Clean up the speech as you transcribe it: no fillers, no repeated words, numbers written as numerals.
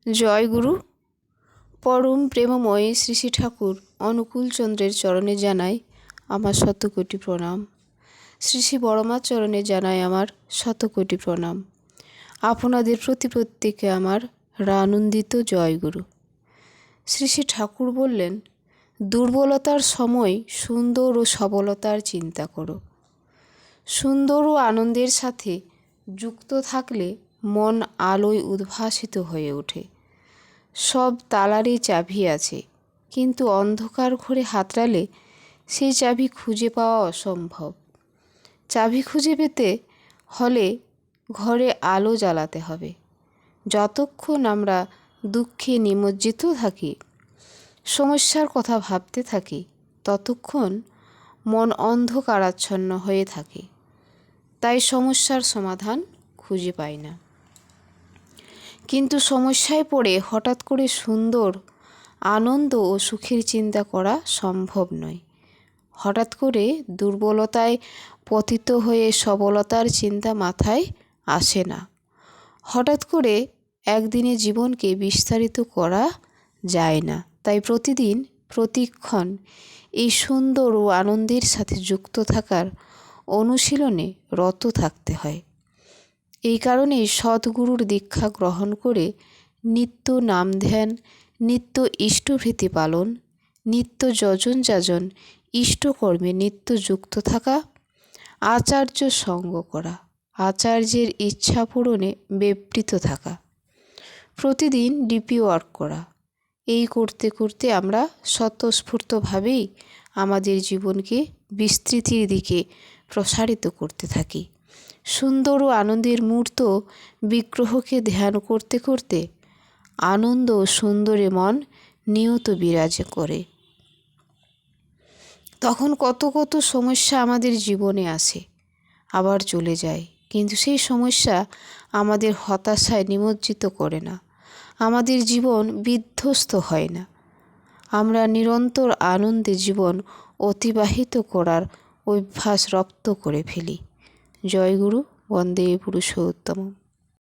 জয় গুরু। পরম প্রেমময় শ্রী শ্রী ঠাকুর অনুকূলচন্দ্রের চরণে জানাই আমার শতকোটি প্রণাম। শ্রী শ্রী বড়মার চরণে জানাই আমার শতকোটি প্রণাম। আপনাদের প্রতি প্রত্যেকে আমার আনন্দিত জয় গুরু। শ্রী শ্রী ঠাকুর বললেন, দুর্বলতার সময় সুন্দর ও সবলতার চিন্তা করো। সুন্দর ও আনন্দের সাথে যুক্ত থাকলে মন আলোয় উদ্ভাসিত হয়ে ওঠে। সব তালারই চাবি আছে, কিন্তু অন্ধকার ঘরে হাতড়ালে সেই চাবি খুঁজে পাওয়া অসম্ভব। চাবি খুঁজে পেতে হলে ঘরে আলো জ্বালাতে হবে। যতক্ষণ আমরা দুঃখে নিমজ্জিত থাকি, সমস্যার কথা ভাবতে থাকি, ততক্ষণ মন অন্ধকারাচ্ছন্ন হয়ে থাকে। তাই সমস্যার সমাধান খুঁজে পাই না। কিন্তু সমস্যায় পড়ে হঠাৎ করে সুন্দর, আনন্দ ও সুখের চিন্তা করা সম্ভব নয়। হঠাৎ করে দুর্বলতায় পতিত হয়ে সবলতার চিন্তা মাথায় আসে না। হঠাৎ করে একদিনে জীবনকে বিস্তারিত করা যায় না। তাই প্রতিদিন প্রতিক্ষণ এই সুন্দর ও আনন্দের সাথে যুক্ত থাকার অনুশীলনে রত থাকতে হয়। এই কারণেই সদ্গুরুর দীক্ষা গ্রহণ করে নিত্য নাম ধ্যান, নিত্য ইষ্টভৃতি পালন, নিত্য যজন যাজন ইষ্টকর্মে নিত্য যুক্ত থাকা, আচার্য সঙ্গ করা, আচার্যের ইচ্ছা পূরণে ব্যাপৃত থাকা, প্রতিদিন ডিপি ওয়ার্ক করা। এই করতে করতে আমরা স্বতঃস্ফূর্তভাবেই আমাদের জীবনকে বিস্তৃতির দিকে প্রসারিত করতে থাকি। সুন্দর ও আনন্দের মূর্ত বিগ্রহকে ধ্যান করতে করতে আনন্দ ও সুন্দরে মন নিয়ত বিরাজ করে। তখন কত কত সমস্যা আমাদের জীবনে আসে, আবার চলে যায়, কিন্তু সেই সমস্যা আমাদের হতাশায় নিমজ্জিত করে না, আমাদের জীবন বিধ্বস্ত হয় না। আমরা নিরন্তর আনন্দে জীবন অতিবাহিত করার অভ্যাস রপ্ত করে ফেলি। জয় গুরু। বন্দে পুরুষোত্তম।